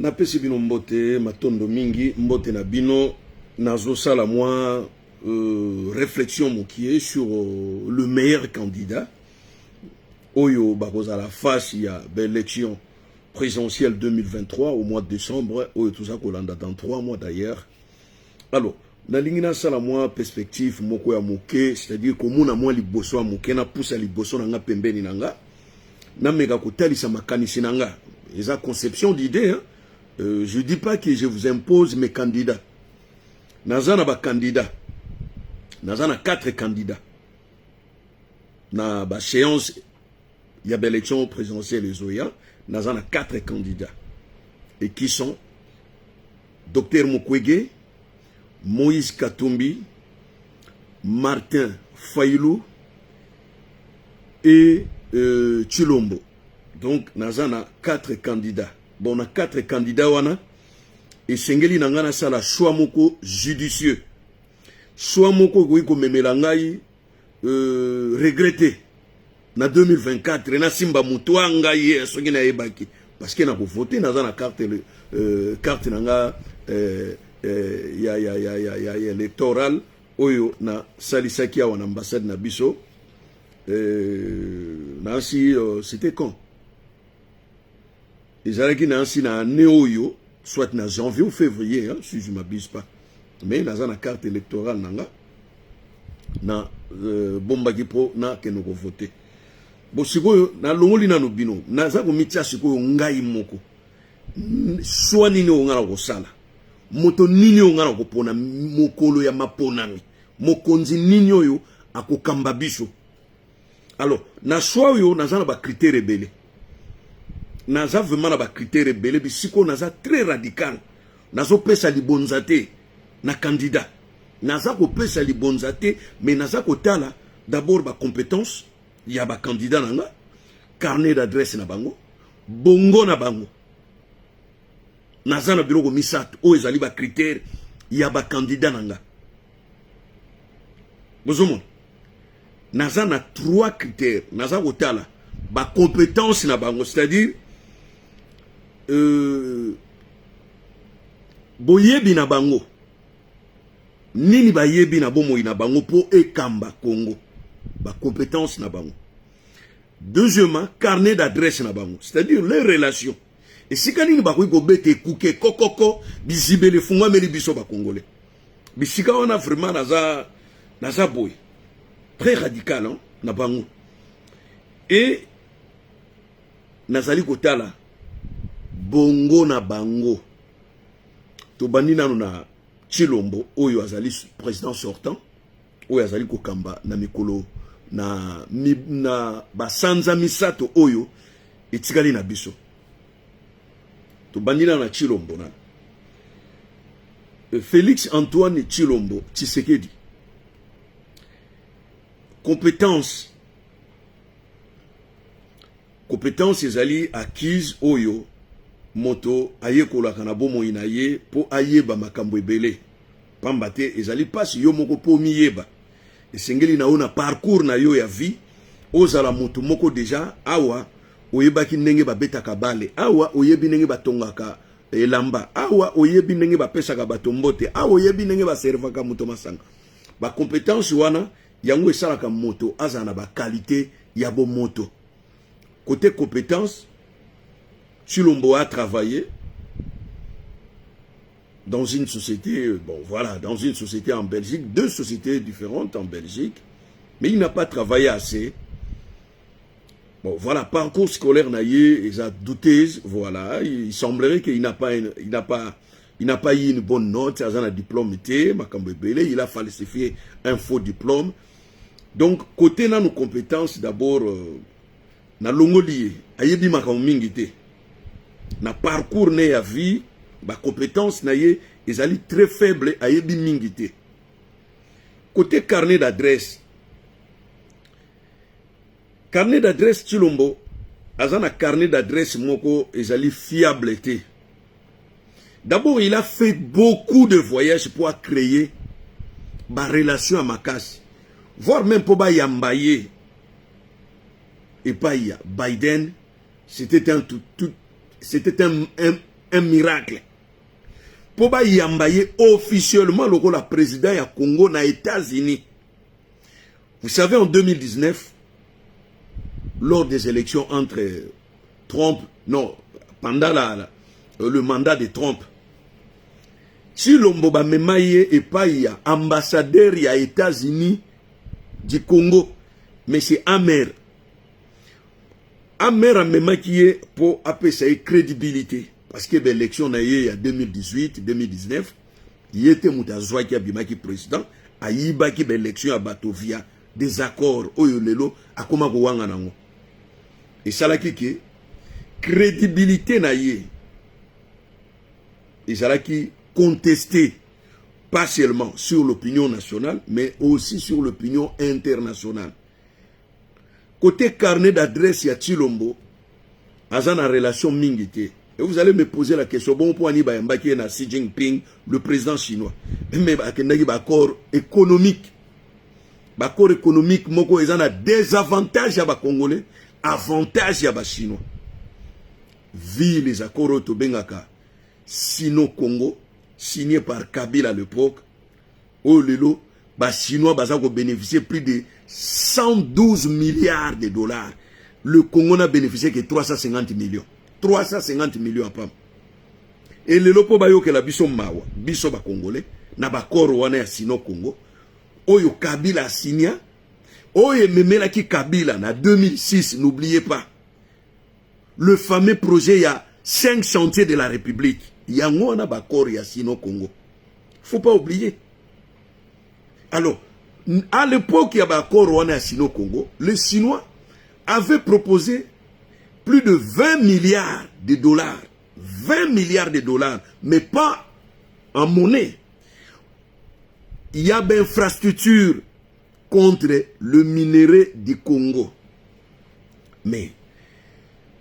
Napesi bino mbote matondo mingi mbote na bino nazo sala moi réflexion mokie sur le meilleur candidat oyo bakoza la face ya l'élection présidentielle 2023 au mois de décembre oyo tout ça kolanda dans 3 mois d'ailleurs. Alors na lingina sala moi perspective moko ya moke, c'est-à-dire komona moi liboso ya moke na poussa liboso na nga pembeni na nga na meka kotalisa makanisi na nga eza conception d'idée hein. Je dis pas que je vous impose mes candidats. Nazana ba candidat. Nazana 4 candidats. Na ba séance ya l'élection présidentielle les Oya, nazana 4 candidats. Et qui sont Dr Mukwege, Moïse Katumbi, Martin Fayulu et Chilombo. Donc nazana 4 candidats. Bon, on a 4 candidats wana et sengeli nangana sala choix moko judicieux. Choix moko ko memela ngai regretter na 2024 na simba mutu ngai soki na yebaki parce que na ko voter na za na carte carte nanga ya électoral oyo na salisaki ya wana ambassade na biso nansi c'était quand ils allaient qui nansi na néoyo soit na janvier ou février hein, si je ne m'abuse pas mais na na carte électorale nanga na bomba kipo na kenoko voter bo sikoyo na longoli na nobino na za ko mitia sikoyo ngai moko soit nini o ngala ko sala moto nini o ngala ko pona mokolo ya maponami mokonzi nini oyo akokamba biso. Alors na choix yo na za ba critères rebelle naza vraiment na ba critères rebelle bisiko naza très radical nazo pesa libonzate na candidat naza ko pesa libonzate mais naza ko tala d'abord ba compétence ya ba candidat nanga carnet d'adresse na bango bongo na bango naza na biloko misato o ezali ba critères ya ba candidat nanga bozomo naza na 3 critères naza ko tala ba compétence na bango, c'est-à-dire boyebi na bango nini ba yebi na bomo ina bango po ekamba Congo ba compétence na bango. Deuxièmement, carnet d'adresse na bango, c'est-à-dire les relations. Et si kanini ba ko bete kuke kokoko bizibele fungwa meli biso ba congolais bisika on a vraiment naza boy très radical hein, na bango. Et nazali kotala bongo na bango to bandi nanu na Chilombo oyo azali président sortant oyo azali kokamba na mikolo na basanza misato oyo etikali na biso to bandi nanu na Chilombo na Félix Antoine Chilombo Tshisekedi. Compétence ezali acquise oyo moto ayekola kana bomo inaye po ayeba makambo ebele pambate ezali pasi yo moko po miyeba esengeli na ona parcours na yo ya vie ozala moto moko déjà awa oyebaki ndenge babetaka bale awa oyebi ndenge batongaka elamba awa oyebi ndenge bapesaka bato mbote awa oyebi ndenge baservaka moto masanga ba compétence wana yango esalaka moto azala na ba qualité ya bo moto. Côté compétence, Chilombo a travaillé dans une société, bon voilà, dans une société en Belgique, 2 sociétés différentes en Belgique, mais il n'a pas travaillé assez. Bon voilà, parcours scolaire naïe, il a douté, voilà, il semblerait qu'il n'a pas eu une bonne note, il a un diplôme, il a falsifié un faux diplôme. Donc côté na nos compétences d'abord na longoli ayebi makambo mingi te na parcours ne ya vie ba compétence na ye ezali très faible ayebi mingi te. Côté carnet d'adresse Chilombo azana carnet d'adresse moko ezali fiable te. D'abord il a fait beaucoup de voyages pour créer ba relation à makasi voire même pour ba yambaye. Et pas Biden, c'était un un miracle. Pour ba yambaye officiellement le président ya Congo na États-Unis. Vous savez, en 2019, lors des élections entre Trump, non, pendant le mandat de Trump, Chilombo ba memaye et pas ya ambassadeur ya États-Unis du Congo, M. Amer. Amer a même qui est pour appeler ça crédibilité. Parce que l'élection na y a 2018, 2019, il était moutazwa qui a bimaki président, a yiba qui l'élection à Batovia, des accords, oyolelo, a koma kouanga nango. Et ça la qui crédibilité na y. Et ça la qui contesté, pas seulement sur l'opinion nationale, mais aussi sur l'opinion internationale. Côté carnet d'adresse, il y a Chilombo, en relation mingité. Et vous allez me poser la question, bon, pour Annie Bayambaki na Xi Jinping, le président chinois. Mais il y a un accord économique. L'accord économique, moko ils ont un désavantage à Congolais, avantage à Chinois. Vu les accords autobengaka, Sino-Congo, signé par Kabila à l'époque, au Lelo, Chinois ont bénéficié plus de 112 milliards de dollars. Le Congo n'a bénéficié que 350 millions. 350 millions à Pam. Et le lopo bayo que la biso mawa, biso ba Congolais, na ba koro wana ya Sino Congo, oyo Kabila signa, oyo memela ki Kabila na 2006, n'oubliez pas. Le fameux projet, il y a 5 chantiers de la République. Il y a un bakor ya Sino Congo. Faut pas oublier. Alors, à l'époque, il y a bakor wana ya Sino Congo, les Chinois avaient proposé plus de 20 milliards de dollars. 20 milliards de dollars, mais pas en monnaie. Il y a une infrastructure contre le minerai du Congo. Mais,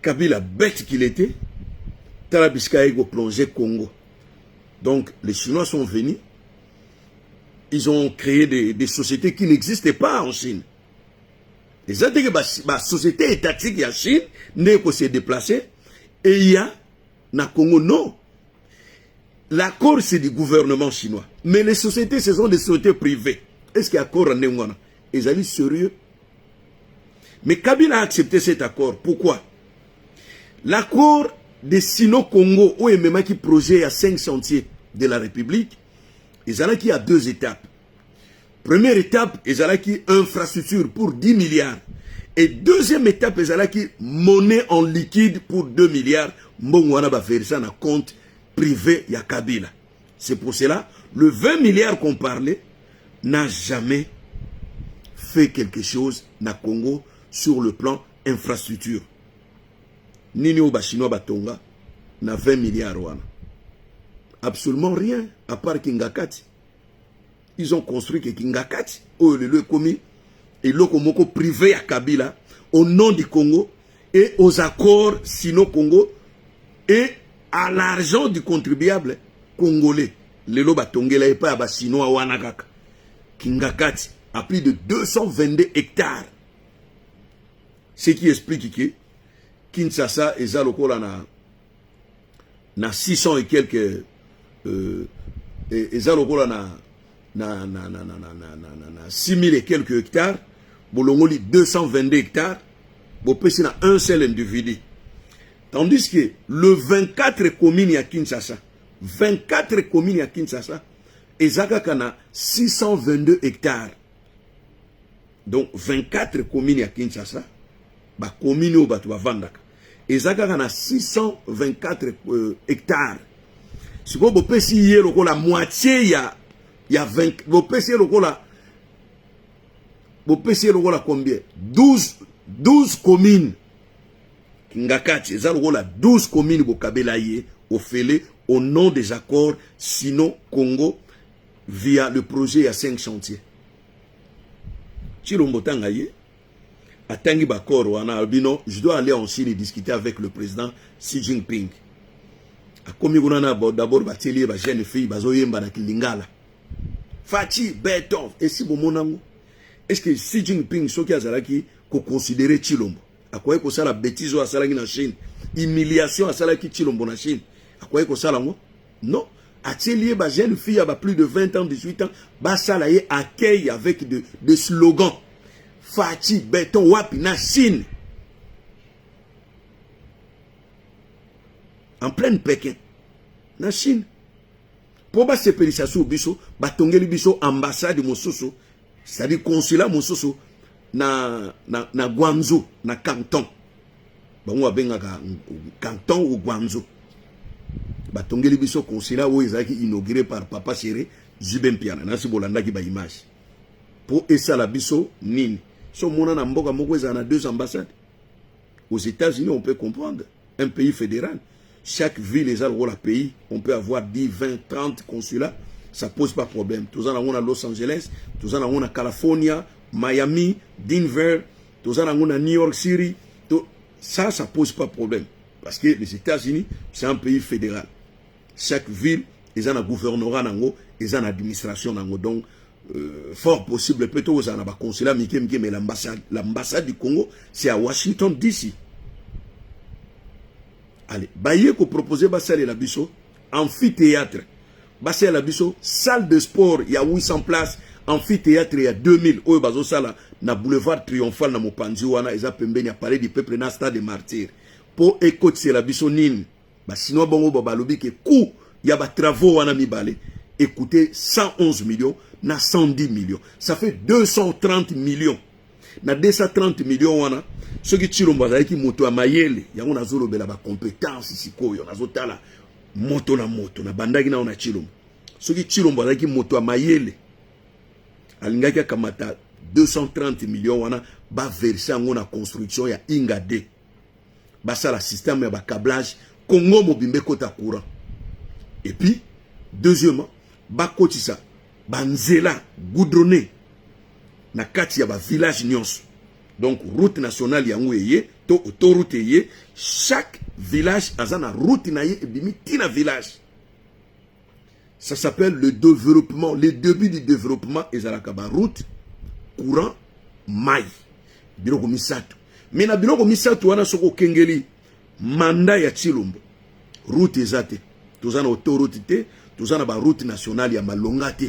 Kabila, bête qu'il était, Tarabiskaïgo plongé Congo. Donc, les Chinois sont venus. Ils ont créé des sociétés qui n'existaient pas en Chine. Les autres, la société étatique en Chine n'est pas s'est déplacée. Et il y a, na Congo, non. L'accord, c'est du gouvernement chinois. Mais les sociétés, ce sont des sociétés privées. Est-ce qu'il y a accord en Nengwana? Ils allaient sérieux. Mais Kabila a accepté cet accord. Pourquoi? L'accord de Sino-Congo, où il y a un projet à 5 chantiers de la République, ils allaient qui a 2 étapes. Première étape, ils allaient qui infrastructure pour 10 milliards. Et deuxième étape, ils allaient qui monnaie en liquide pour 2 milliards. Mbongwana va faire ça dans un compte privé ya Kabila. C'est pour cela, le 20 milliards qu'on parlait n'a jamais fait quelque chose na Congo sur le plan infrastructure. Nini ou Chinois Batonga na 20 milliards wana. Absolument rien, à part Kingakati. Ils ont construit que Kingakati, où le commis, et le Komoko privé à Kabila, au nom du Congo, et aux accords Sino-Congo, et à l'argent du contribuable congolais. Le Loba Tongela et pas à Chinois Wanagaka. Kingakati a plus de 222 hectares. Ce qui explique que Kinshasa et Zalokola na 600 et quelques et Zalokola na 6000 et quelques hectares, Bolongoli 222 hectares, Bopesi na un seul individu. Tandis que le 24 communes à Kinshasa, 24 communes à Kinshasa, et Zakakana 622 hectares. Donc 24 communes à Kinshasa, ba commune au Batu Vandaka. Et Zakakana 624 hectares. Si vous avez la moitié, il y a 20. Vous avez combien? 12 communes. Kingakati, ils ont 12 communes au Félé au nom des accords Sino-Congo via le projet à 5 chantiers. Chilombo Tangaye, à Tangi Bakor ou à Albino, je dois aller en Chine et discuter avec le président Xi Jinping. A Komigunana, d'abord, Bateli, ba jeune fille, Bazoyemba na Kilingala. Fati, Beton, et si bon mon est-ce que Xi Jinping, ce qui a Zalaki, qu'on considère Chilombo? À quoi est-ce que ça la bêtise à Salaki en Chine? Humiliation à Salaki Chilombo en Chine? Akoye ko sala ngo? Non. Atelier ba jeune fille à plus de 20 ans, 18 ans, ba salaye accueille avec de slogans. Fati, béton, wapi, na Chine. En pleine Pékin. Na Chine. Pour ba sepelisa biso, ba tongeli biso ambassade mosusu, c'est-à-dire consulat mosusu na Guangzhou, na Canton. Bango abengaka Canton ou Guangzhou. Ba tongeli biso consulat où ezaki inauguré par Papa Chéri Zubin Piana. Nasi bolanda ki ba image. Pour esa la biso nini. So mona na mboka moko ezana 2 ambassades. Aux États-Unis, on peut comprendre. Un pays fédéral. Chaque ville est un pays. On peut avoir 10, 20, 30 consulats. Ça ne pose pas de problème. Tous en avons à Los Angeles, tous en avons à Californie, Miami, Denver, tous en avons à New York City. Ça ne pose pas de problème. Parce que les États-Unis, c'est un pays fédéral. Chaque ville, ils ont un gouvernorat, ils ont une administration. Donc, fort possible, peut-être aux un consulat, mais l'ambassade du Congo, c'est à Washington, D.C. Allez, Baye ko proposer basale la biso amphithéâtre. Basale la biso salle de sport, il y a 800 places, amphithéâtre il y a 2000. Oyo bazo sala na boulevard triomphal na Mopanzi wana eza pembeni ya palais du peuple na stade des martyrs. Pour écouter la biso nini. Ba sino bongo ba balobi ke coût ya ba travaux wana mibale. Écoutez 111 millions na 110 millions. Ça fait 230 millions. Na 230 millions wana ceux qui tirent qui moto à mayele yango nazolo bela ba compétence sikoyo nazotala moto na bandaki na ona chilombo ceux qui tirent qui moto à mayele alingaki kamata 230 millions wana ba verser ngo na construction ya Ingade ba sala système ya ba câblage Congo mobimbe kota courant et puis deuxièmement ba kotisa ba nzela goudronné na kati ya ba village nyonso. Donc route nationale yango eye to autoroute eye chaque village a une route na ye ebimi tina village. Ça s'appelle le développement, le début du développement ezalaka ba route courant mai biloko misato. Mais na biloko misato wana soko kengeli manda ya Chilombo route ezate tozana autoroute te tozana ba route nationale ya malonga te.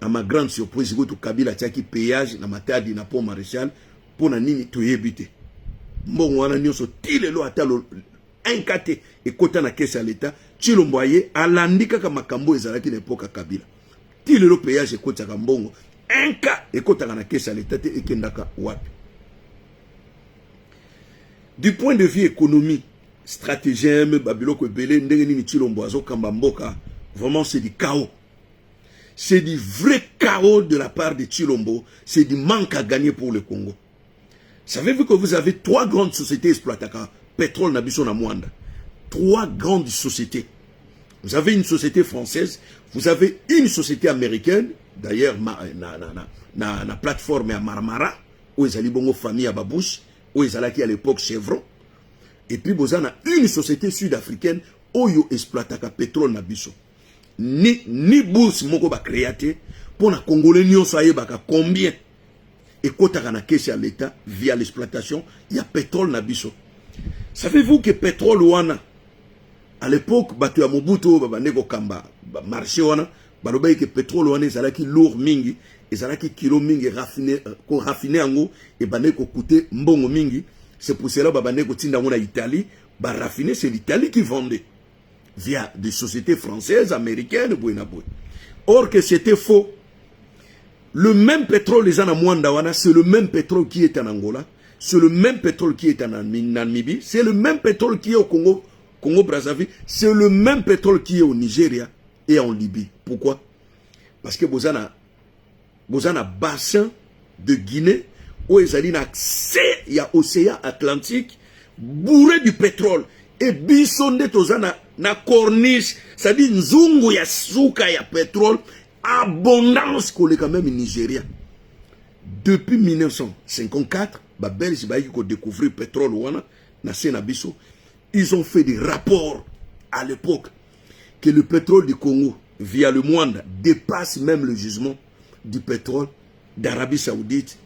À ma grande surprise, je Kabila tiaki péage na matadi na pont maréchal pour na nini to yebite. Mbongo wana nyonso tilelo atalo inkate et kota na caisse à l'état, Chilombo aye alandika ka makambo ezalaki na époque Kabila. Tilelo péage kota ka mbongo inka et kota na caisse à l'état te ekendaka wapi. Du point de vue économie, stratégème, babiloko ebele ndenge nini Chilombo azo kamba mboka, vraiment c'est du chaos. C'est du vrai chaos de la part de Chilombo. C'est du manque à gagner pour le Congo. Savez-vous que vous avez 3 grandes sociétés exploitantes pétrole Nabiso na Mwanda. 3 grandes sociétés. Vous avez une société française. Vous avez une société américaine. D'ailleurs, na plateforme à Marmara. Où ils allaient bongo famille à Babouche. Où ils allaient à l'époque Chevron. Et puis vous avez une société sud-africaine. Où ils exploitent pétrole Nabiso. Ni bourse moko ba créaté pour na congolais nyonso ayebaka combien et kota na caisse à l'état via l'exploitation il y a pétrole na biso. Savez-vous que pétrole wana à l'époque bato ya Mobutu ba nego kamba ba marché wana balobay que pétrole wana ezalaki lourd mingi ezalaki kilo mingi raffiné ango et ba neko coûter mbongo mingi. C'est pour cela ba neko tinda ngona Italie ba raffiner, c'est l'Italie qui vendait via des sociétés françaises, américaines, or que c'était faux. Le même pétrole les Mwanda, c'est le même pétrole qui est en Angola, c'est le même pétrole qui est en Namibie, c'est le même pétrole qui est au Congo Brazzaville, c'est le même pétrole qui est au Nigeria et en Libye. Pourquoi? Parce que vous avez un bassin de Guinée où ils ont accès, il y a l'océan Atlantique bourré du pétrole. Et bisonde tozana na corniche, c'est-à-dire nzungu ya suka ya pétrole, abondance qu'on quand même au Nigeria. Depuis 1954, ba Belge ba yiko découvrir pétrole wana na Senabiso, ils ont fait des rapports à l'époque que le pétrole du Congo via le Mwanda dépasse même le gisement du pétrole d'Arabie Saoudite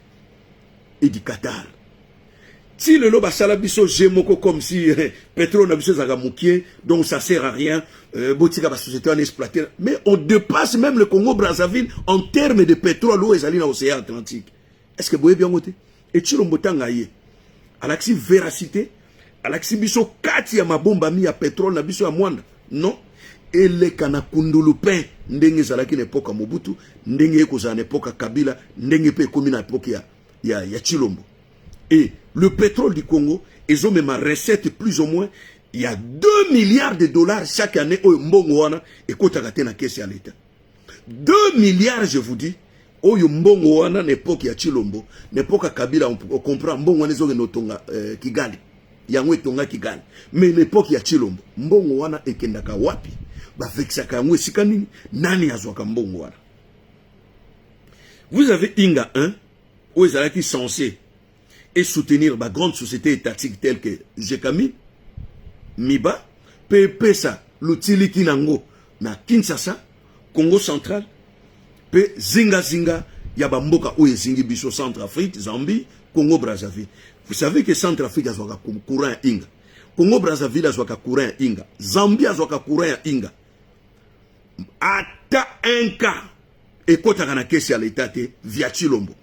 et du Qatar. Si le loba salabiso gemoko comme si pétrole n'a biso zagamukie, donc ça sert à rien. Botika ba société en exploité. Mais on dépasse même le Congo-Brazzaville en termes de pétrole où ils allaient dans l'océan Atlantique. Est-ce que vous voyez bien côté? Et tu l'emboutangaye. À l'axi véracité, à l'axi biso kati ya mabomba mi ya pétrole na biso ya mwanda. Non. Et les kanakundulupin ndenge zalaki l'époque Mobutu, ndenge kozana l'époque Kabila, ndenge pe komi na époque ya Chilombo. Et le pétrole du Congo, ils ont même une recette plus ou moins, il y a 2 milliards de dollars chaque année au Mbongoana et Kotakate na caisse à l'État. 2 milliards, je vous dis, au Mbongoana, n'époque ya Chilombo, n'époque Kabila, on comprend, Mbongoana zo notonga Kigali. Yangwe tonga Kigali. Mais l'époque ya Chilombo, Mbongoana et Kendaka wapi, ba vexaka ngwe sikanini, nani azwaka Mbongoana. Vous avez Inga 1, où ils allaient censés et soutenir ma grande société étatique telle que Jekami, Miba, PPSA, l'Utiliki Nango, na Kinshasa, Congo central, P Zinga Zinga, Yabamboka ou Zingi Biso Centrafrique, Zambie, Congo Brazzaville. Vous savez que Centrafrique a un courant Inga. Congo Brazzaville a un courant Inga. Zambie a un courant Inga. Ata un cas, et quand on a caissé à l'état via Chilombo.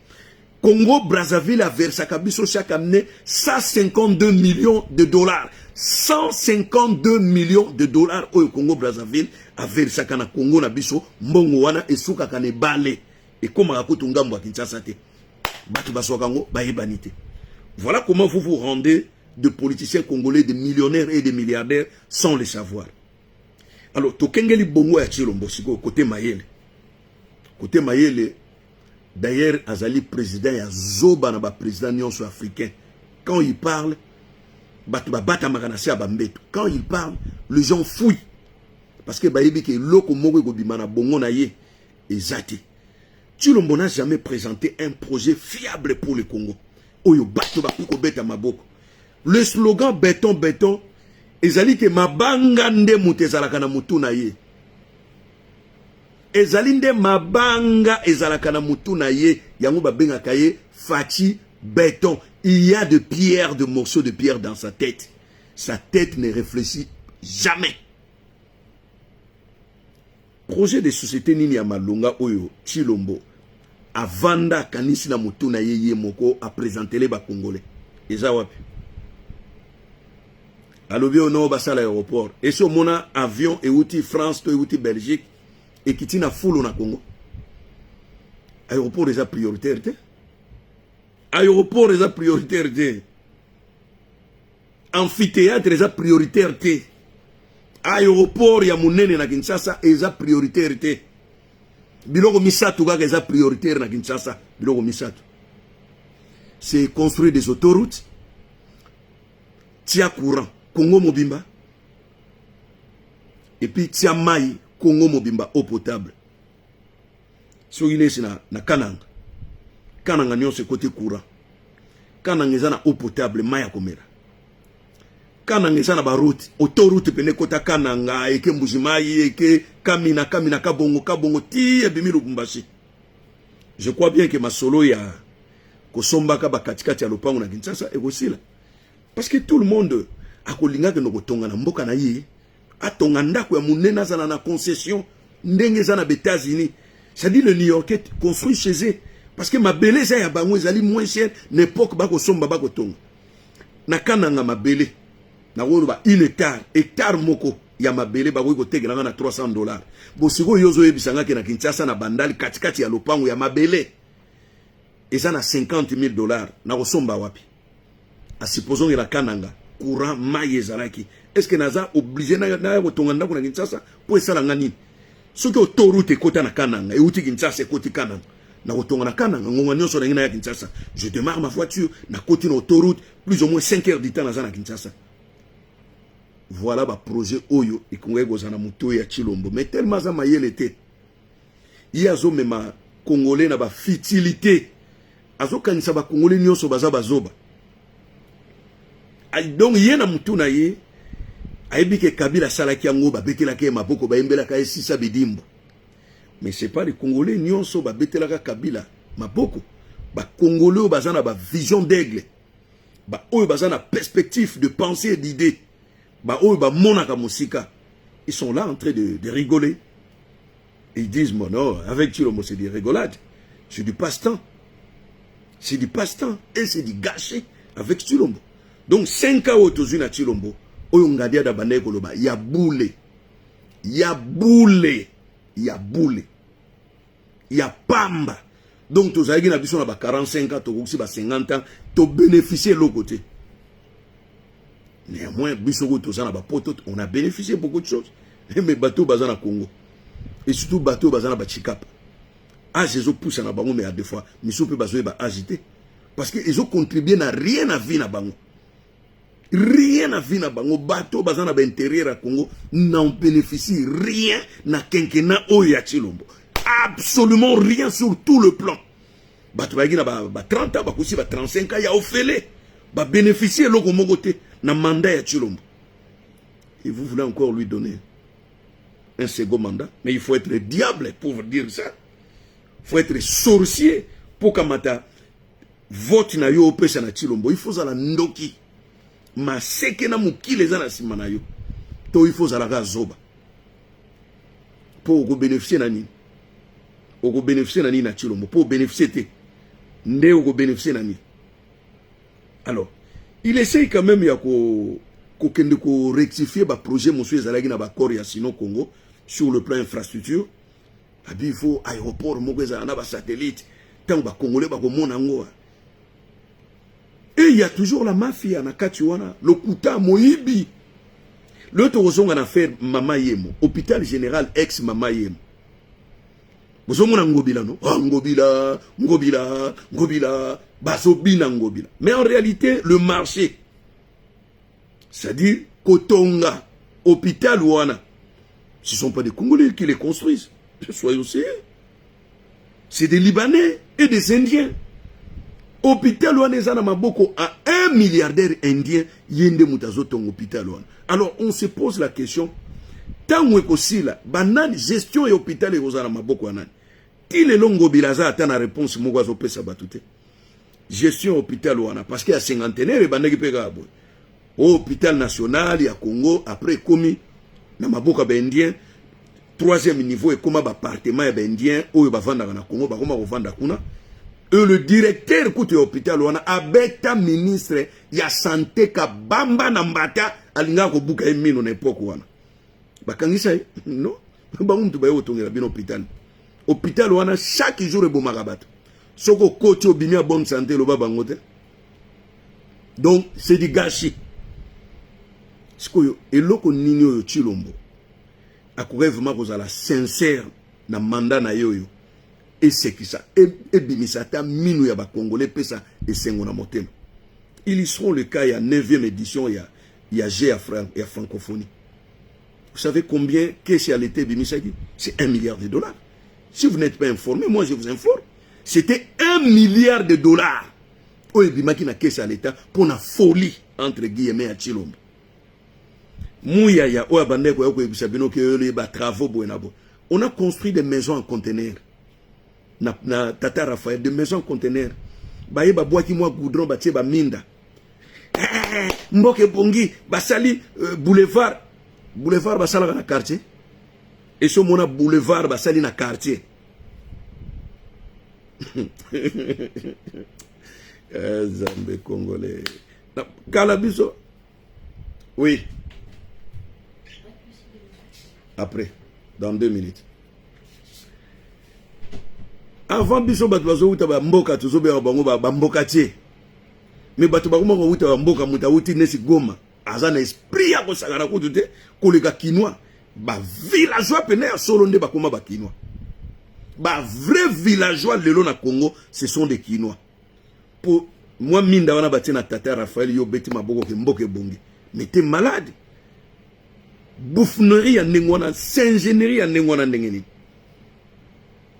Congo Brazzaville a versé chaque année 152 millions de dollars. 152 millions de dollars au Congo Brazzaville a versé kana Congo na biso mbongo wana esuka kane bale et comme raconte ngambo Kinshasa te. Batu basokango bayebanite. Voilà comment vous vous rendez de politiciens congolais, de millionnaires et de milliardaires sans le savoir. Alors tokengeli bongo ya Chilombo siko côté Mayele. Côté Mayele. D'ailleurs, Azali président ya Zoba na ba président nyonso africain. Quand il parle, quand il parle, les gens fouillent. Parce que bayebi ke loko moko gobimana bongo na ye ezati. Chilombo n'a jamais présenté un projet fiable pour le Congo. Oyo bato bakuko beta maboko. Le slogan béton béton ezali ke mabanga nde mutezalaka na mutu na ye. Ezalinde mabanga ezalaka na mutu na ye yango babenga kaye fachi béton. Il y a de pierres, de morceaux de pierre dans sa tête. Sa tête ne réfléchit jamais. Projet de société nini ya malonga oyo Chilombo avanda kanisi na mutu na ye moko a présenter les ba congolais. Eza wapi? Alobi ono basala aéroport. Et so mona avion et outil France to outil Belgique. Et qui tient à foule au Congo. Aéroport est prioritaire. Aéroport est prioritaire. Amphithéâtre est prioritaire. Aéroport ya munene na Kinshasa est prioritaire. Biloko Misato est prioritaire na Kinshasa. Biloko Misato. C'est construire des autoroutes. Tia courant. Congo Mobimba. Et puis tia maï. Congo Mobimba eau potable. So il est na Kananga. Kananga nyon se côté courant. Kananga eza na eau potable maya komera. Kananga eza na ba route, autoroute pene kota Kananga eke Mbujimai eke Kamina kabongo ti ebimi Lubumbashi. Je crois bien que ma solo ya kosomba ka ba katikati ya lopango na Kinshasa ekosila. Parce que tout le monde akolinga ke nokotonga na mboka na ye. Atonga ndako ya munena zana na concession ndenge zana États-Unis. C'est-à-dire le New Yorkais construit chez eux parce que ma beleza ya bango ezali moins cher n'époque bako somba bako tonga. Na Kananga mabele na wolo ba 1 hectare moko ya mabele bako ko tegela na $300. Bo siko yozo yebisanga ke na Kinshasa na bandali katikati ya lopango ya mabele ezana $50,000 na kosomba wapi? A supposons que la Kananga courant maye zalaki. Est-ce que naza obligé na kotonga ko na Kinshasa pour esala ngani? Soki autoroute kota na Kananga e uti Kinshasa koti Kananga na kotonga na Kananga ngonga nyonso na ngina ya Kinshasa. Je démarre ma voiture na koti na autoroute plus ou moins 5 heures du temps na Kinshasa. Voilà ba projet oyo ikonga gozana muto ya Chilombo mais tellement za mayele te. Yazo mema congolais na ba futilité. Azo kanisa ba congolais nyonso baza bazoba. Donc yena mutu na ye aibi ke Kabila salaki yango ba betelaka maboko ba embelaka esisa bidimbo. Mais c'est pas les Congolais nyonso ba betelaka Kabila maboko. Ba Congolais bazana ba vision d'aigle. ba oyo baza na perspective de pensée et d'idée, ba oyo ba monaka musika, ils sont là en train de rigoler. Et ils disent, bon non, avec Chilombo c'est des rigolades, c'est du passe-temps. C'est du passe-temps et c'est du gâchis avec Chilombo. Donc 5 ans autour na Chilombo, oyo ngadia da bande koloba, ya boule. Ya boule. Ya boule. Ya pamba. Donc tous les gens qui ont 45 ans, tous les 50 ans, tu bénéficié de l'autre côté. Néanmoins, on a bénéficié de beaucoup de choses. Mais bateau bazan à Congo. Et surtout bateau bazan à Chikap. Ah, ces autres poussent à Bango, mais à deux fois, mais ils peut bateau agité. Parce qu'ils ont contribué à rien à vie à Bango. Rien à vie à Bango. Bateau bazan à l'intérieur à Congo, n'en bénéficie rien na quinquennat Oya Chilombo. Absolument rien sur tout le plan. Bato ba 30 ans, ba 35 ans, ya ofele. Ba bénéficier loko mogote na mandat ya Chilombo. Et vous voulez encore lui donner un second mandat, mais il faut être diable pour dire ça. Il faut être sorcier pour kamata vote na yo opesa na Chilombo. Il faut za la ndoki. Ma seke na mukile za na sima na yo. To il faut za la zoba. Pour bénéficier na nini. Pour bénéficier na nini na Chilombo. Pour bénéficier te. Nde au bénéficier na nini. Alors, il essaye quand même ya ko rectifier ba projet monsieur ezalaki na ba corps ya sino Congo sur le plan infrastructure. Abi il faut aéroport moko ezala na ba satellite tant ba congolais ba ko mona ngo. Et il y a toujours la mafia na kati wana, le kuta moyibi. Le tozonga na faire Mama Yemo, hôpital général ex Mama Yemo. Bozomona ngobila no, ngobila, basobina ngobila. Mais en réalité, le marché, c'est-à-dire Kotonga, hôpital wana, ce ne sont pas des Congolais qui les construisent. Soyons sérieux. C'est des Libanais et des Indiens. Hôpital wana ezana maboko à 1 milliardaire indien yende mutazo ton hôpital wana. Alors on se pose la question, tango ekosila banani gestion et hôpital ezana maboko anani. Ti le longo bilaza atana réponse moko pesa batute. Gestion hôpital wana parce qu'il y a cinquantenaire et banaki peka abo. Hôpital national ya Congo après komi na maboko ba indien. Troisième niveau et comme appartement ba indien oyo bavanda na Congo ba koma kovanda kuna. Et le directeur de l'hôpital a bêta ministre ya santé ka bamba na mbata alinga ko buka emino na époque wana. Bakangisa non ba muntu ba yotongela bino hôpital. Hôpital wana chaque jour ebo makabato. Soko koti obimi a bonne santé lo baba ngote. Donc c'est du gâchis. Sikoyo eloko nini yo Chilombo. Akouré vraiment kozala sincère na mandat na yoyo. Et c'est qui ça. Et bimisata minou ya ba Congolais pesa et sengona motema. Ils y seront le cas, il y a 9e édition, il y a G à francophonie. Vous savez combien qu'est-ce à l'été bimisaki? C'est 1 milliard de dollars. Si vous n'êtes pas informé, moi je vous informe. C'était 1 milliard de dollars. Oye bimaki na qu'est-ce à l'état pour la folie entre guillemets à Chilombo. Mouya ya oya bandeko yoko ebisabino ke yole ba travaux boenabo. On a construit des maisons en conteneurs. Na Tata Raphaël, de maisons conteneurs. Baye ba boaki moi goudron ba tie ba minda. Mboke bongi basali boulevard basala na quartier. Et ce mona boulevard basali na quartier. Zambé congolais. Kalabiso. Oui. Après, dans 2 minutes. Avant biso bato bazo uta ba mboka tuzobe ba bango ba mboka tie. Mais bato ba ko uta ba mboka muta uti nesi Goma. Azana esprit ya ko sagara ko tute ko le Kinois. Ba villageois pene ya solo nde ba koma ba Kinois. Ba vrai villageois lelo na Congo, ce sont des Kinois. Pour moi minda wana batina Tata Raphaël yo beti maboko ke mboke bongi. Mais t'es malade. Bouffonnerie ya ndengwana, singenerie ya ndengwana ndengeni.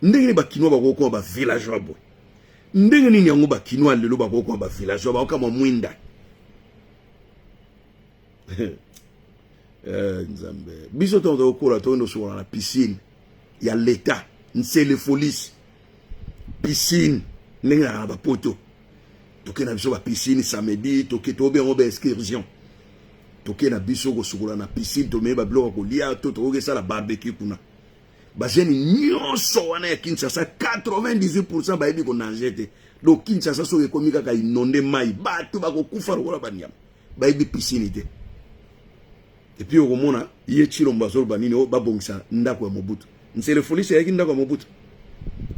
Ndenge ba Kinois ba ko ba villageois boy. Ndenge ni nyango ba Kinois lelo ba ko ba villageois ba kama mwinda. Nzambe. Biso tonto okola tondo sur la piscine. Il y a l'état, c'est les folies. Piscine, ndenge na ba poto. toke na biso ba piscine samedi, toke tobe on ba excursion. Toke na biso ko sukola na piscine to me ba biloko ko lia to toke ça la barbecue kuna. Ba jeni nyonso wana ya Kinshasa 98% ba yebi ko nangete. Donc Kinshasa so ekomi kaka inonde mai bato ba ko kufa rola banyam. Ba yebi piscine te. Et puis au mona ye Chilombo so banini o ba bongisa ndako ya Mobutu. Nsele folie c'est ndako ya Mobutu.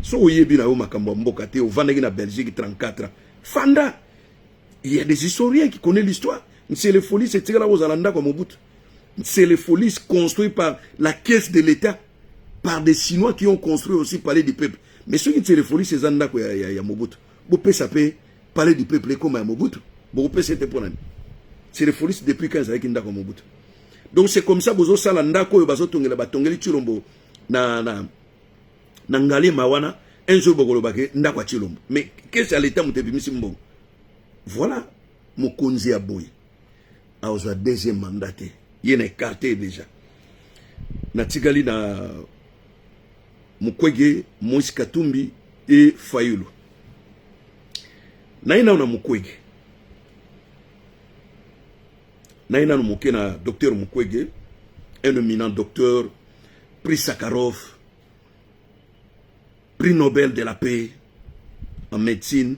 So oyebi na yo makambo mboka te ovandaki na Belgique 34 ans. Fanda, il y a des historiens qui connaissent l'histoire. C'est les folies, c'est tiré là aux Alanda comme Mobutu. C'est les folies construites par la caisse de l'État, par des Chinois qui ont construit aussi Palais du Peuple. Mais ceux qui tirent les folies, c'est Zanda qui y a Mobutu. Vous pouvez s'appeler Palais du Peuple comme Mobutu. Vous pouvez c'était pour l'année. C'est les folies depuis 15 ans qui n'ont Mobutu. Donc c'est comme ça que vous avez Salanda ko bazo tongela batongeli Chilombo na ngali mawana. Un jour, mais qu'est-ce que l'État m'a dit? Voilà, mon konzi a boy. A un deuxième mandat. Il est écarté déjà. Natigali na Mukwege, Moïse Katumbi et Fayulu. Naina na Mukwege. Naina na docteur Mukwege, un éminent docteur, prix Sakharov, prix Nobel de la paix en médecine,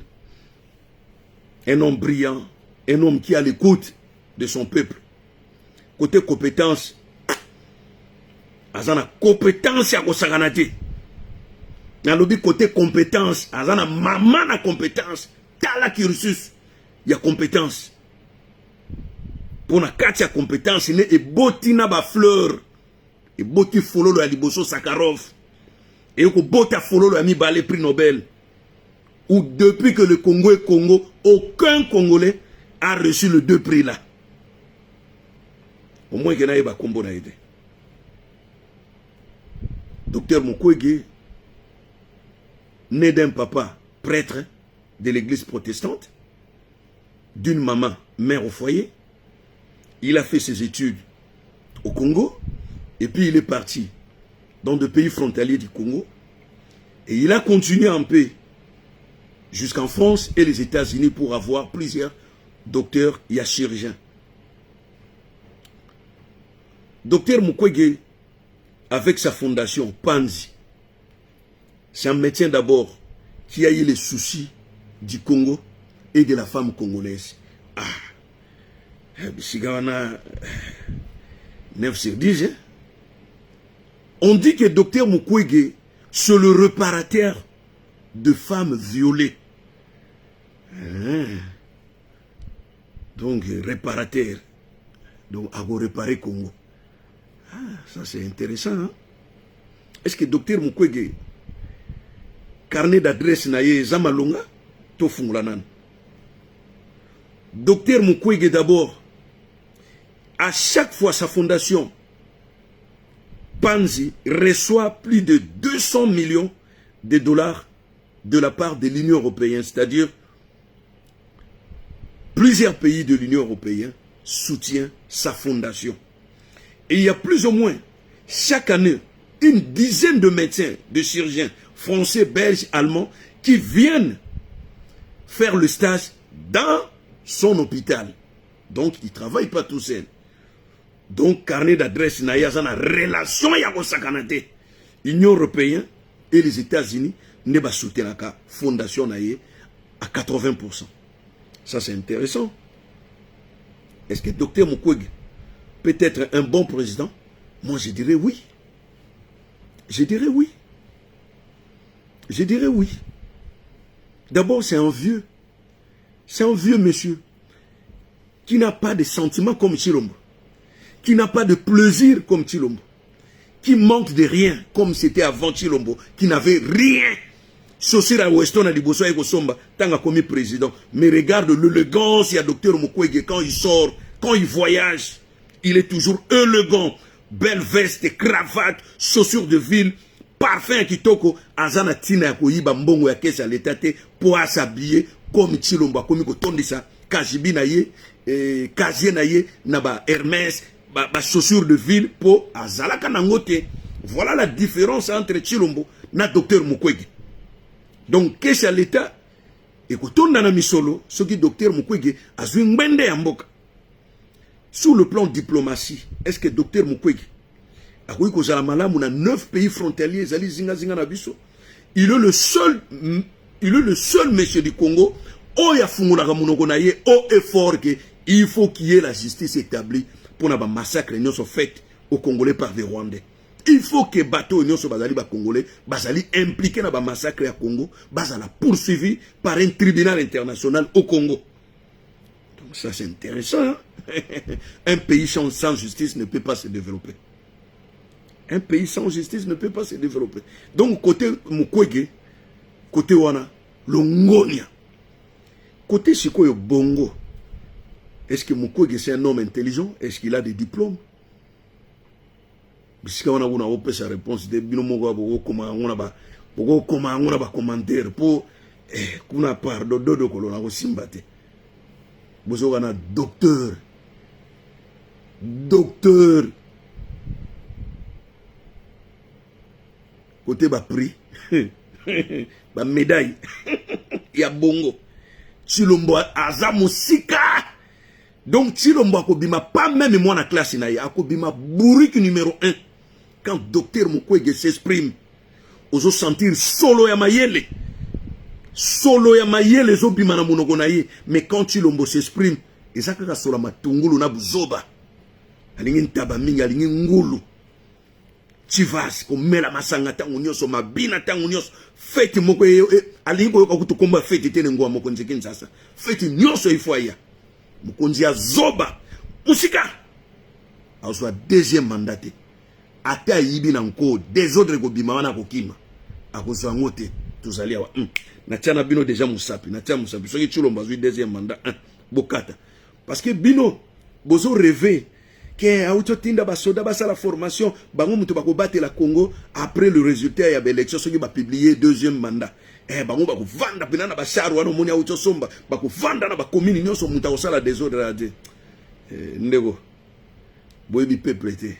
un homme brillant, un homme qui a l'écoute de son peuple. Côté compétence, azana compétence ya kosaganate. Na lobi côté compétence, azana maman na compétence, tala cursus ya compétence. Pour na kati ya compétence, il est boti na ba fleur, et boti fololo ya liboso Sakharov. Et que Bota Folo a mis balé prix Nobel. Ou depuis que le Congo est Congo, aucun Congolais a reçu les deux prix là. Au moins, il y a un combo na aidé. Docteur Mukwege, né d'un papa prêtre de l'église protestante, d'une maman mère au foyer, il a fait ses études au Congo, et puis il est parti dans des pays frontaliers du Congo. Et il a continué en paix jusqu'en France et les États-Unis pour avoir plusieurs docteurs et chirurgiens. Docteur Mukwege, avec sa fondation Panzi, c'est un médecin d'abord qui a eu les soucis du Congo et de la femme congolaise. Ah, Bisigana 9 sur 10, hein? On dit que docteur Mukwege, c'est le réparateur de femmes violées. Donc, réparateur. Donc, à réparer Congo. Ah, ça c'est intéressant. Hein? Est-ce que docteur Mukwege, carnet d'adresse naye Zamalonga, Tofungulanan. Docteur Mukwege d'abord, à chaque fois sa fondation, Panzi reçoit plus de 200 millions de dollars de la part de l'Union européenne, c'est-à-dire plusieurs pays de l'Union européenne soutiennent sa fondation. Et il y a plus ou moins chaque année une dizaine de médecins, de chirurgiens français, belges, allemands qui viennent faire le stage dans son hôpital. Donc ils ne travaillent pas tout seuls. Donc, carnet d'adresse, il y a une relation avec l'Union européenne et les États-Unis ne va soutenir la fondation à 80%. Ça, c'est intéressant. Est-ce que Dr Mukwege peut être un bon président? Moi, je dirais oui. Je dirais oui. Je dirais oui. D'abord, c'est un vieux. C'est un vieux monsieur qui n'a pas de sentiments comme Chilombo, qui n'a pas de plaisir comme Chilombo, qui manque de rien comme c'était avant Chilombo, qui n'avait rien. Sosira Weston a dit Bosso Ekosomba, tant comme président. Mais regarde l'élégance, il y a Dr Mukwege, quand il sort, quand il voyage, il est toujours élégant. Belle veste, cravate, chaussures de ville, parfum kitoko, azana tina koyiba mbongo ya kesa l'état pour s'habiller comme Chilombo, comme Kotondisa, Kajibi na ye, Kazien na ye, naba Hermès, ba chaussures de ville pour azalaka nangote. Voilà la différence entre Chilombo na Dr Mukwege. Donc, qu'est-ce à l'État? Et quand on a un misolo, ce qui docteur Mukwege a joué un bende à Mboka. Sur le plan diplomatie, est-ce que docteur Mukwege a joué qu'aux Alamala, on a 9 pays frontaliers, il est le seul monsieur du Congo, oh ya funguna kamunokonaye, oh effort que il faut qu'il y ait la justice établie pour un massacre qui sont faits aux Congolais par des Rwandais. Il faut que bateau union so bazali ba Congolais bazali impliqué dans ba massacre à Congo, bazala poursuivi par un tribunal international au Congo. Donc ça c'est intéressant. Hein? Un pays sans justice ne peut pas se développer. Un pays sans justice ne peut pas se développer. Donc côté Mukwege, côté wana Longonia. Côté Sikoyo Bongo. Est-ce que Mukwege c'est un homme intelligent? Est-ce qu'il a des diplômes? Puisque on a sa réponse de binomo on a commentaire pour kuna par dodo kolona ko simbate bozo kana docteur côté ba prix ba médaille ya bongo Chilombo aza musika. Donc Chilombo akobima pas même moi na classe na ya akobima bourrique numéro 1. Quand docteur Mukwege s'exprime, ozo sentir solo ya mayele zo bima na monoko na ye. Mais quand Chilombo s'exprime, ezaka sola matungulu na buzoba. Alingi ntaba mingi, alingi ngulu. Chivas komela masanga tangu nyoso mabina tangu nyoso feti moko alingi ko kutukomba feti tene ngwa moko nzekini sasa. Feti nyoso ifoya. Mukonzi ya zoba musika. Azwa deuxième mandat. Ata yibi na nko désordre ko bima wana ko kima akozwa ngote tozali awa na tiana bino déjà musapi na tiana musapi soki Chilombo azwi deuxième mandat bokata parce que bino bozo rêver que auto tinda ba soda ba la formation bango muto bako battre la Congo après le résultat ya élection soki ba publier deuxième mandat bango bako vanda pena na ba char wana moni auto somba bako vanda na ba commune nyonso muta osala désordre la de ndeko boyebi peuple te.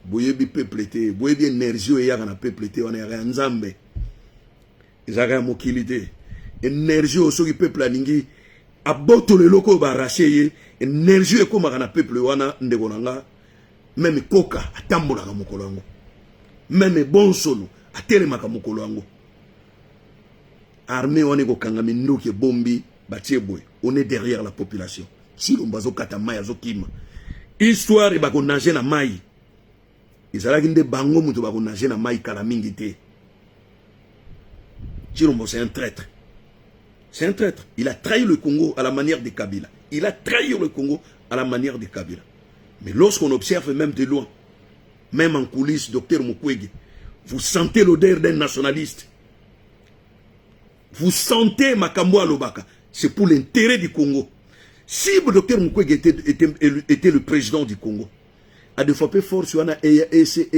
Boyebi peuple te, boyebi énergie ya kana peuple te, on est en nzambe. Ezaka mokilité. Énergie au soki peuple alingi aboto le loko ba racher énergie ko makana peuple wana ndeko nanga même koka atambola ka mokolo yango. Même bon solo atelema ka mokolo yango. Armée wana ko kanga minduki bombi batie boy. On est derrière la population. Chilombo zo kata mai azokima. Histoire ba ko nager na mai. Izalaki nde bango muto bako nager na mai kala mingi te. Chilombo c'est un traître. C'est un traître. Il a trahi le Congo à la manière de Kabila. Il a trahi le Congo à la manière de Kabila. Mais lorsqu'on observe même de loin, même en coulisses, docteur Mukwege, vous sentez l'odeur d'un nationaliste. Vous sentez Makambo Alobaka. C'est pour l'intérêt du Congo. Si le docteur Mukwege était le président du Congo, à deux fois plus fort sur un EAC,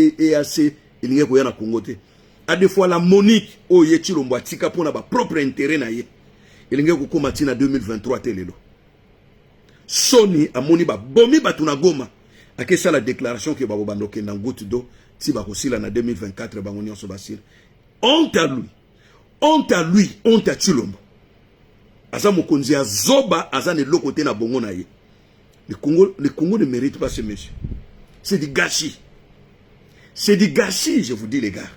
il n'y a pas de Congo. À deux fois la Monique, oh Chilombo tika pour na ba propre intérêt na ye. Il n'y a pas de en 2023 telelo. Sony a moni ba bomi batuna goma. A que ça la déclaration que babo bandoke na goutte d'eau si ba kosila na 2024 bango nyonso basile. Honte à lui. Honte à lui, honte à Chilombo. Aza mokonzi ya zoba aza ne lokote na bongo na ye. Le Congo ne mérite pas ce monsieur. C'est du gâchis. C'est du gâchis, je vous dis les gars.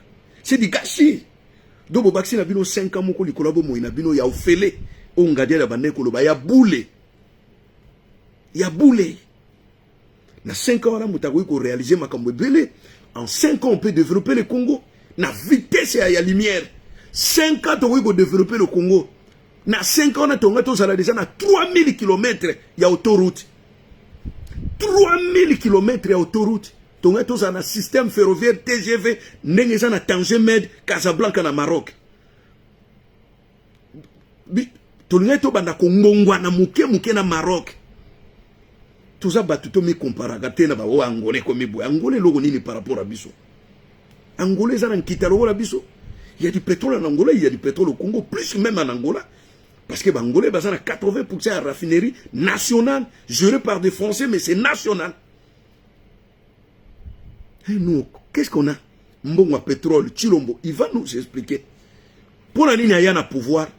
C'est du gâchis. Donc, si vous avez 5 ans, vous avez 5 ans, vous avez on a il y a boulé. Il y a boulé. Dans 5 ans, vous avez réalisé ma cambouille. En 5 ans, on peut développer le Congo. Na vitesse à la lumière. 5 ans, on peut développer le Congo. Na 5 ans, on a déjà 3000 km. Il y a autoroute. 3000 km à autoroute. Donc, on a un système ferroviaire TGV, on a Tanger Med, Casablanca, na Maroc. On a un Congo, na Maroc. Tout ça, tout me compare. Angolais comme Angolais, l'ogoni par rapport à Bisso. Angolais, ça n'a quitté la Bisso. Il y a du pétrole en Angola, il y a du pétrole au Congo, plus même en Angola. Parce que Angolais, ça a 80% de raffinerie nationale, gérée par des Français, mais c'est national. Et nous, qu'est-ce qu'on a? Mbongo pétrole, Chilombo, il va nous expliquer. Pour la ligne, il y a un pouvoir.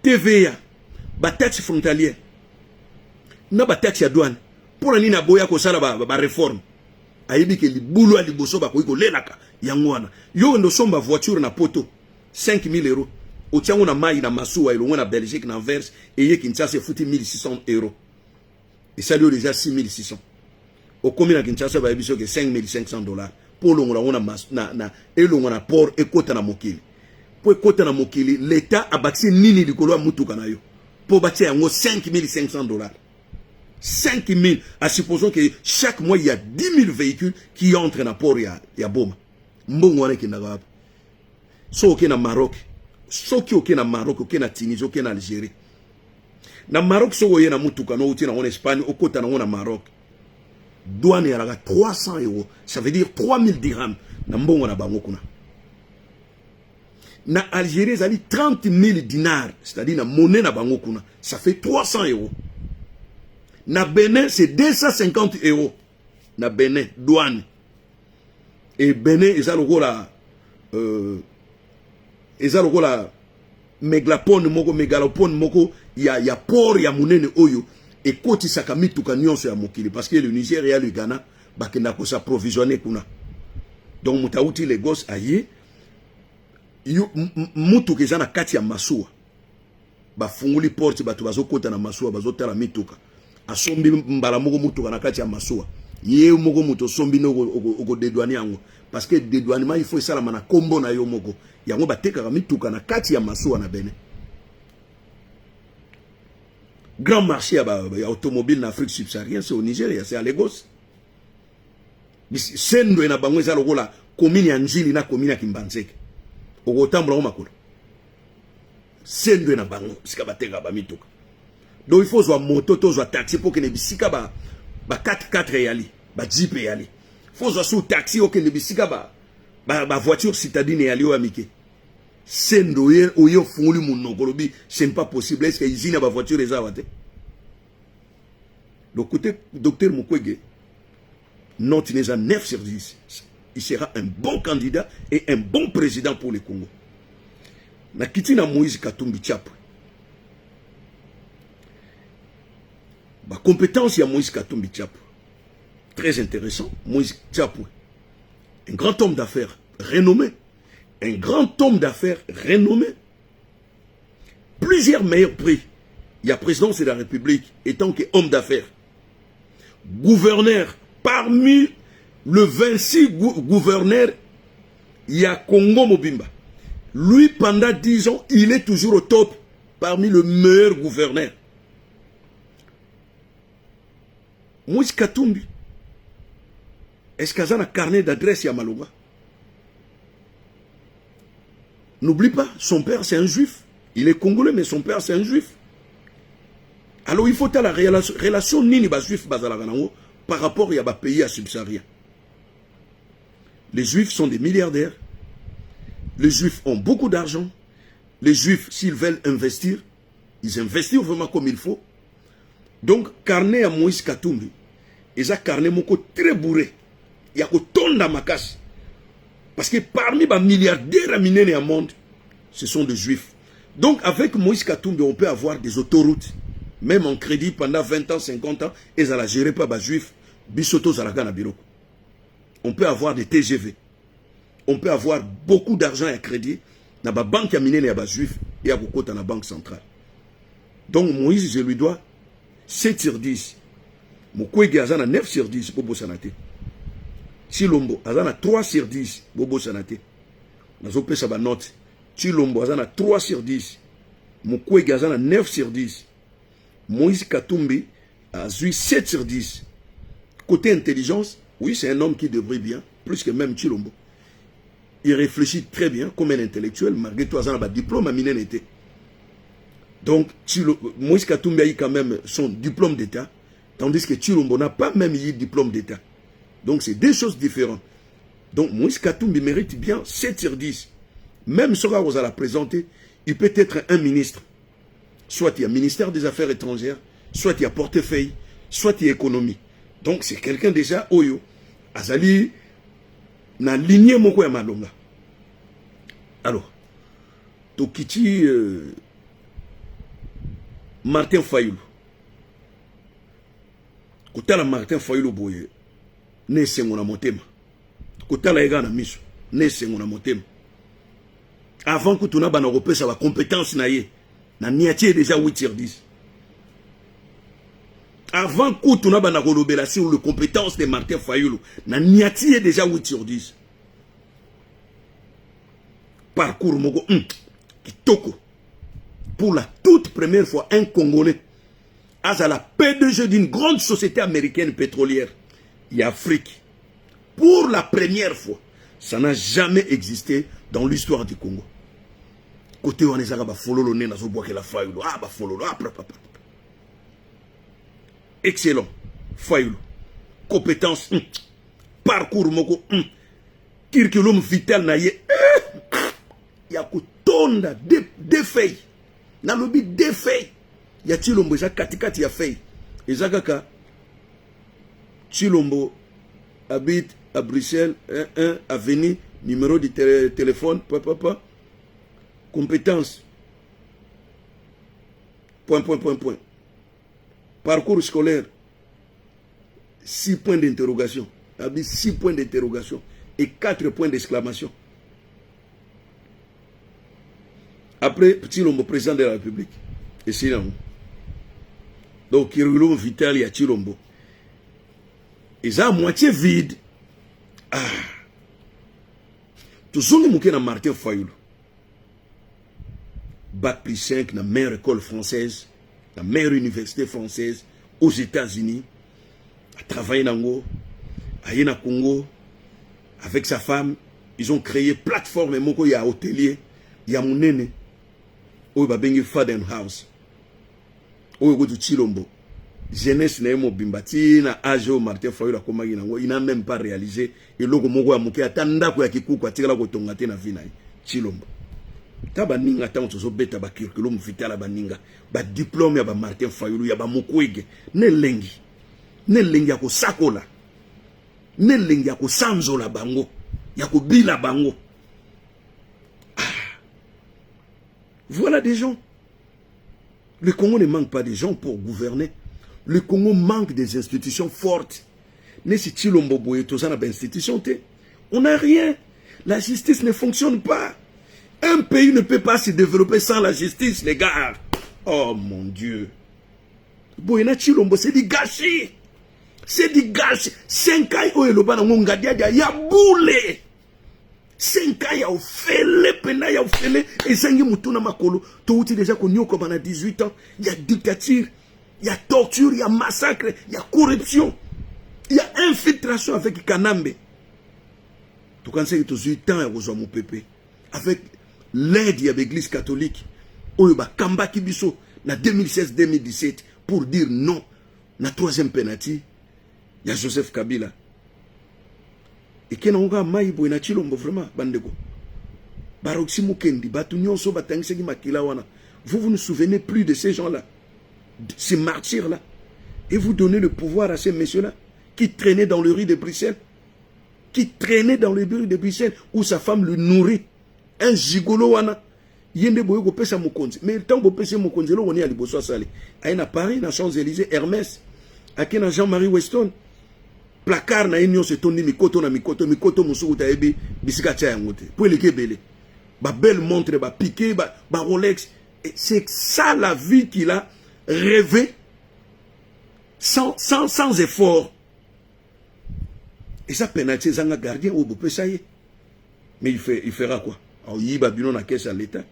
TVA, ba taxe frontalière, na ba taxe ya douane. Pour la nina boya ko sala ba réforme. Ayebi ke li boulot ali boso ba ko lelaka yangwana. Yo ndo somba voiture na poto 5 000 euros. Au tiango na mai na Masuwa et na Belgique na Anvers et ye Kinshasa fouti 1 600 euros. Et ça lui déjà 6 600. Au combien na Kinshasa ba yebiso ke 5 500 $. Pour l'ongona na elongona port et kota na mokili. Pour kota na mokili, l'État a bâti nini likolo ya mutuka na yo. Pour bâtir yango 5 500 $. 5 000, à supposons que chaque mois il y a 10 000 véhicules qui entrent dans le port ya Boma. Mbongwane ki nagab. So ok na Maroc. So ki ok na Maroc, ok na Tunisie, ok na Algérie. Na Maroc so oye na mutuka no uti na Espagne, okota na Maroc. Douane ya 300 euros. Ça veut dire 3 000 dirhams. Na mbongo na bango kuna. Na Algérie, ça dit 30 000 dinars. C'est-à-dire na monnaie na bango kuna. Ça fait 300 euros. Na Bénin, c'est 250 euros. Na Bénin, douane. Et Bénin, ils ont la mégalopone moko, il y a port, il y a monene oyo. Et koti sakami tuka nyonso ya mokili. Parce que le Nigeria, le Ghana, bakena ko s'approvisionner kuna. Donc, mutauti les gosses aye. Mutu kezana kati ya Masuwa. Ba funguli porte batu bazo kota na Masuwa, bazo tala mituka. Asombi mbala moko mutuka na kati ya Masuwa. Ye moko muto sombi no oko dedouani yango. Parce que dédouanement il faut ça na kombo na yo moko. Yango bateka mituka na kati ya Masuwa na Bénin. Grand marché ya automobile en Afrique subsaharienne, c'est au Nigeria, c'est à Lagos. Sendo ena bango eza lokola commune ya Njili na commune ya Kimbanzeke. Oko tambula makolo. Sendo ena bango sika bateka ba mituka. Donc il faut soit moto, to soit taxi pour que ne bisika ba 4x4 yali, ba jeep yali. Il faut soit sous taxi pour que ne bisika ba voiture citadine yali o amike. Sendo ye oyo funguli munno kolobi, c'est pas possible. Est-ce que izina ba voiture eza wate? Donc côté docteur Mukwege, note il est à 9 sur 10. Il sera un bon candidat et un bon président pour le Congo. Na kitina Moïse Katumbi Tchapwe. La compétence, il y a Moïse Katumbi Tchapwe. Très intéressant. Moïse Tchapwe. Un grand homme d'affaires renommé. Un grand homme d'affaires renommé. Plusieurs meilleurs prix. Il y a présidence de la République étant qu'homme d'affaires. Gouverneur. Parmi le 26 gouverneurs, il y a Congo Mobimba. Lui, pendant 10 ans, il est toujours au top parmi les meilleurs gouverneurs. Moïse Katumbi. Est-ce qu'il y a un carnet d'adresse à Malonga? N'oublie pas, son père c'est un juif. Il est congolais, mais son père c'est un juif. Alors il faut la relation nini ba juif bazalaganango par rapport à ba pays à subsaharien. Les juifs sont des milliardaires. Les juifs ont beaucoup d'argent. Les juifs, s'ils veulent investir, ils investissent vraiment comme il faut. Donc, carnet à Moïse Katumbi, ils ont carnet moko très bourré. Il y a autant de makas. Parce que parmi les milliardaires aminés au monde, ce sont des juifs. Donc, avec Moïse Katumbi, on peut avoir des autoroutes, même en crédit pendant 20 ans, 50 ans, et ça la géré par les juifs. Bisoto Zalagana Biroko. On peut avoir des TGV. On peut avoir beaucoup d'argent à crédit dans la banque aminée les juifs et à beaucoup dans la banque centrale. Donc, Moïse, je lui dois 7 sur 10. Mukwege azana 9 sur 10 Bobo Sanate. Chilombo azana 3 sur 10 Bobo Sanate. Nazo pesa ba note. Chilombo azana 3 sur 10. Mukwege azana 9 sur 10. Moïse Katumbi a eu 7 sur 10. Côté intelligence, oui, c'est un homme qui devrait bien, plus que même Chilombo. Il réfléchit très bien comme un intellectuel, malgré tout, azana ba diplôme à Minenete. Donc, Moïse Katumbi a eu quand même son diplôme d'État, tandis que Chilombo n'a pas même eu diplôme d'État. Donc, c'est deux choses différentes. Donc, Moïse Katumbi mérite bien 7 sur 10. Même si on va la présenter, il peut être un ministre. Soit il y a ministère des Affaires étrangères, soit il y a portefeuille, soit il y a économie. Donc, c'est quelqu'un déjà, Oyo, Azali, na lignée moko ya malonga. Alors, Tokiti, Martin Fayulu. Kotala Martin Fayulu boye. Ne sengo na motema. Kotala ega na miso. Ne sengo na motema. Avant que tu n'as pas sa compétence naie. Na niatie déjà 8 sur 10. Avant que tu n'as pas sur les compétences de Martin Fayulu. Na niatie déjà 8 sur 10. Parcours Mogo. Kitoko. Pour la toute première fois, un Congolais à la PDG d'une grande société américaine pétrolière et Afrique. Pour la première fois, ça n'a jamais existé dans l'histoire du Congo. Côté on est à follow le nez dans la Fayulu. Ah bah follow excellent. Fayulu. Compétence. Parcours Mogo. Curriculum vital naie. Ya kutonda de feuilles. Na lobi de feuilles. Ya Chilombo za katikati ya feuilles. Ezakaka Chilombo habite à Bruxelles 1 avenue numéro de téléphone papa compétence point. Parcours scolaire 6 points d'interrogation. Habite 6 points d'interrogation et 4 points d'exclamation. Après, petit Lombo, président de la République. Et c'est là. Donc, Curriculum Vital, il y a Chilombo. Et ça, à moitié vide. Ah. Tout ce qui est dans Martin Fayulu. Bac plus 5, dans la meilleure école française, la meilleure université française, aux États-Unis. A travaillé dans Congo, à Yéna Congo, avec sa femme. Ils ont créé plateforme. Il y a hôtelier, il y a mon aîné. Oyo babengi Faden House. Oyo go Chilombo. Jeunesse na mo bimbati na ajo Martin Fayulu akomaki nango, il n'a même pas réalisé et logo moko ya moke atanda ko ya kikuku atikala ko tongate na vina Chilombo. Ta baninga tango tozo beta ba curriculum vital baninga, ba diplôme ya ba Martin Fayulu ya ba mokwege, ne lengi ya ko sakola. Ne lengi ya ko sanzola bango, ya ko bila bango. Voilà des gens. Le Congo ne manque pas de gens pour gouverner. Le Congo manque des institutions fortes. Mais si Chilombo Boye, tout ça n'a pas d'institution, on n'a rien. La justice ne fonctionne pas. Un pays ne peut pas se développer sans la justice, les gars. Oh mon Dieu. Boye na Chilombo, c'est du gâchis. C'est du gâchis. 5 ans, il y a boulé. 5 ans, il y a ofele, pena, il y a ofele, et 5 ans, il y a makolo. Tout déjà connu comme on a 18 ans. Il y a dictature, il y a torture, il y a massacre, il y a corruption, il y a infiltration avec Kanambe. Tout quand c'est 18 ans, il y a mon pépé. Avec l'aide de l'église catholique, il y a Kamba Kibiso, en 2016-2017, pour dire non, na 3e penalty, il y a Joseph Kabila. Et qui n'a mai boina Chilombo vraiment bandeko. Baroxi Mukendi, Batunyon so Batangisegi Makilawana. Vous vous ne souvenez plus de ces gens-là, de ces martyrs-là. Et vous donnez le pouvoir à ces messieurs-là qui traînaient dans le riz de Bruxelles. Qui traînaient dans le riz de Bruxelles où sa femme le nourrit. Un gigolo wana. Yende boyo ko pesa mokonzi. Mais tant que pesa mokonzi lo woni ali boso sali. Aina Paris na Champs-Élysées Hermès. Akena Jean-Marie Weston. Placard na union se tondi mikoto na mikoto musuku ta ebi bisika cha yangote pour les kebele ba belle montre ba piqué ba Rolex, et c'est ça la vie qu'il a rêvé sans effort. Et ça pénalité zanga gardien au beau ça y est. Mais il fera quoi? Alors il va bien na caisse à l'état.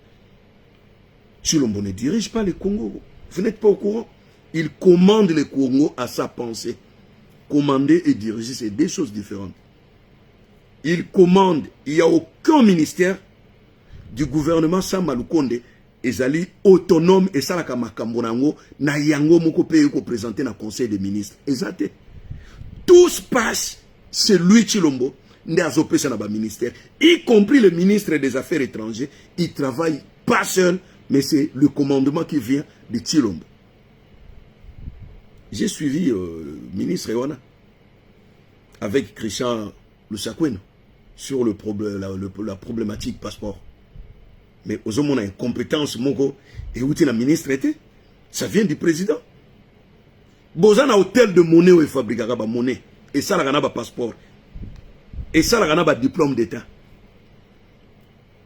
Chilombo ne dirige pas le Congo. Vous n'êtes pas au courant? Il commande le Congo à sa pensée. Commander et diriger, c'est deux choses différentes. Il commande, il n'y a aucun ministère du gouvernement sans Malukonde, ezali autonome et ça la kamakambo na yango moko pe ko présenter na conseil des ministres. Exacté. Tout se passe, c'est lui Chilombo, n'azopesa na ba ministère, y compris le ministre des Affaires étrangères, il travaille pas seul, mais c'est le commandement qui vient de Chilombo. J'ai suivi le ministre Ewana avec Christian Lusakweno sur la problématique passeport. Mais aux hommes, on a une compétence, et où est le ministre était? Ça vient du président. Boza na hôtel de monnaie où il fabrique la monnaie. Et ça, la gana passeport. Et ça, la gana diplôme d'état.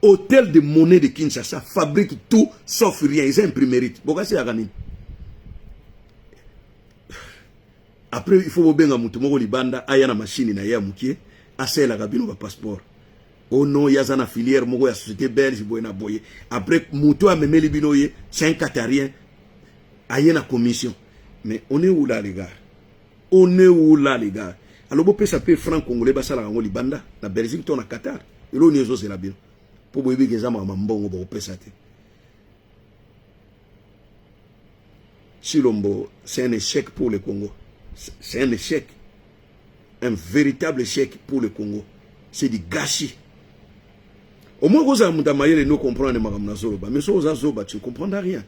Hôtel de monnaie de Kinshasa fabrique tout sauf rien. Ils ont imprimerie. Pourquoi c'est la gani? Après, il faut bien que vous libanda aya na machine na ya mukie asa la gabino ba passeport. Oh non, yaza na filière moko ya société belge boyena boye. Après muto a memeli bino ye, c'est un Qatarien aya na commission. Mais on est où là les gars? On est où là les gars? Alors vous pouvez s'appeler franc congolais basa la ngoli banda na Belgique to na Qatar. Et là on est c'est la bien. Pour boye que za mambongo ba opesate. Chilombo, c'est un échec pour le Congo. C'est un échec. Un véritable échec pour le Congo. C'est du gâchis. Au moins, vous avez nous comprendre mais si vous avez tu ne comprends rien.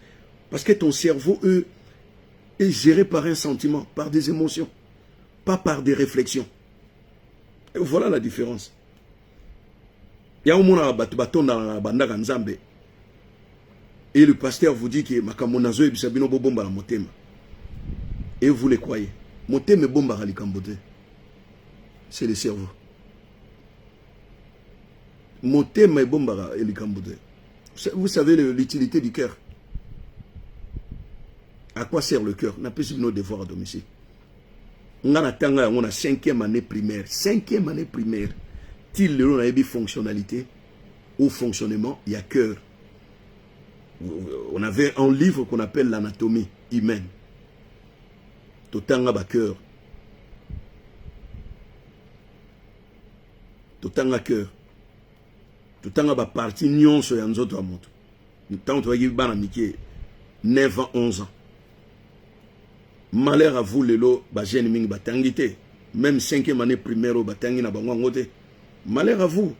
Parce que ton cerveau, eux, est géré par un sentiment, par des émotions, pas par des réflexions. Et voilà la différence. Il y a un moment où bâton dans la bande Nzambe. Et le pasteur vous dit que Makamonazo et Bisabino Bobomba la motema. Et vous les croyez. Motema bomba ralikambote. C'est le cerveau. Motema bomba ralikambote. Vous savez l'utilité du cœur. À quoi sert le cœur? On a plus nos devoirs à domicile. On a 5e année primaire. 5e année primaire. Til on a eu fonctionnalité ou fonctionnement, il y a cœur. On avait un livre qu'on appelle l'anatomie humaine. Totanga ba cœur. Totanga cœur. Totanga ba partie nyonso ya nzoto ya moto. Tant to yibi bana mike 9 ans 11 ans. Malheur à vous lelo ba jeune mingi batangité. Même 5e année primaire au batangi na bango ngote. Malheur à vous.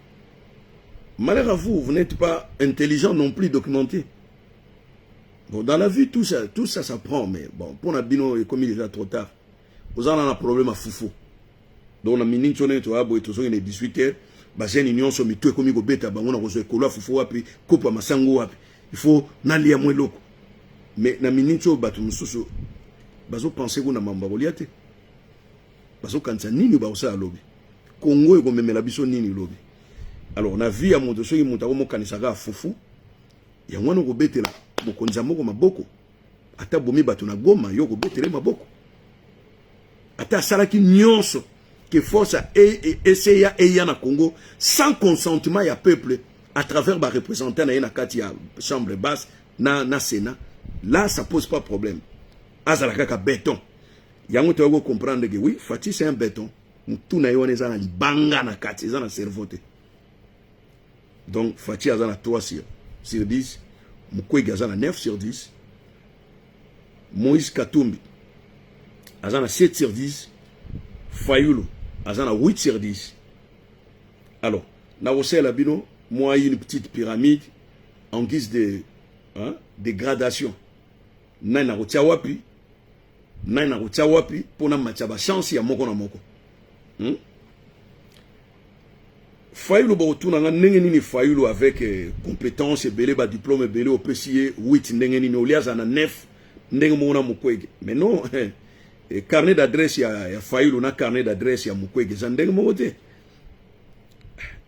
Malheur à vous, vous n'êtes pas intelligent non plus documenté. Bon, dans la vie, tout ça s'apprend, mais bon, pour Nabino, comme il est déjà trop tard, vous en avez un problème à foufou. Donc, on a mis une journée, tu vois, il est 18h, j'ai une union sur mes deux commis au bêta, on a reçu le foufou, puis coupe à ma sango, il faut n'aller à moins l'eau. Mais, na minute, tu mususu, bazo pensez que na mamba boliate. Bazo kansa nini ba osa lobby. Congo et comme la biso nini lobby. Alors, on a vu à mon dossier, il monte à mon kanisaka foufou. Il y a un go bêta là. Bokonza moko maboko ata bomi bato na goma yo ko betele maboko ata salaki nyonso que force essayer et na Congo sans consentement ya peuple à travers ba représentant na kati ya chambre basse na Sénat. Là ça pose pas problème. Azalaka ka béton yango to go comprendre que oui Fati c'est un béton tout na yo na zana libanga na kati zana cerveau. Donc Fati azana 3 sur 10. Mukwege azana 9 sur 10. Moïse Katumbi azana 7 sur 10. Fayulu azana 8 sur 10. Alors, na la bino, moi une petite pyramide en guise de gradation. Naina rotia wapi pona machaba chance ya moko na moko. Fayulu Bautuna ndenge nini Fayulu avec compétence et belé ba diplôme belé au PCA 8 ndenge nini oliaza na 9 ndenge mona Mukwege. Mais non carnet d'adresse ya Fayulu na carnet d'adresse ya Mukwege za ndenge mokote.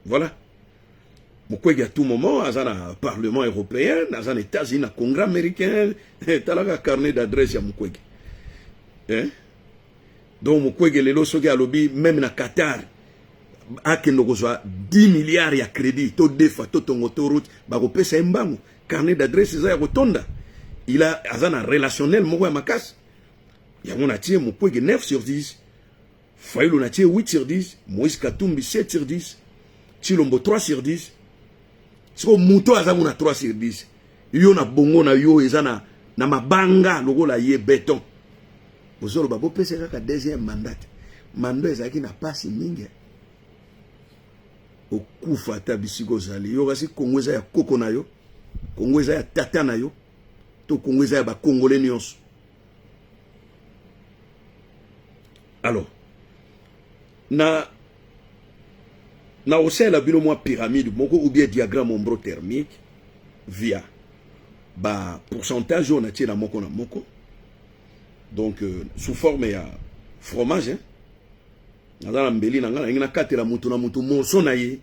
Voilà. Mukwege à tout moment azana parlement européen, azana États-Unis, na congrès américain, talaka carnet d'adresse ya Mukwege. Donc Mukwege lelo soki alobi même na Qatar akendo kozwa 10 milliards ya crédit to defa to tongo to route ba ko pesa mbangu carnet d'adresse za ya kotonda il a azana relationnel moko ya makasi ya mona tie Mukwege 9 sur 10 Fayulu na tie 8 sur 10 Moïse Katumbi 7 sur 10 Chilombo 3 sur 10 siko muto azamu na 3 sur 10 yo na bongo na yo ezana na mabanga lokola ye béton bozolo ba bo pesa kaka deuxième mandat mando ezaki na pasi mingi okufa ata bisiko zali yo kasi Kongo eza ya koko na yo Kongo eza ya tata na yo to Kongo eza ya ba Congolais nyonso. Alors na osala bino mwa pyramide moko ou bien diagramme ombrothermique via bah pourcentage on a tiré na moko. Donc sous forme ya fromage hein. Dans la mbeli na ngana ngina katela mutu na mutu monso na ye.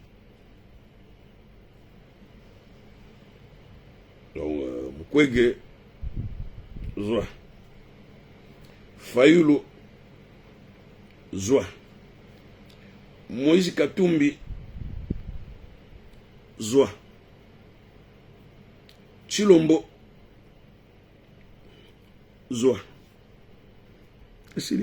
Donc Mukwege Zwa Fayulu Zwa Moïse Katumbi Zwa Chilombo Zwa. C'est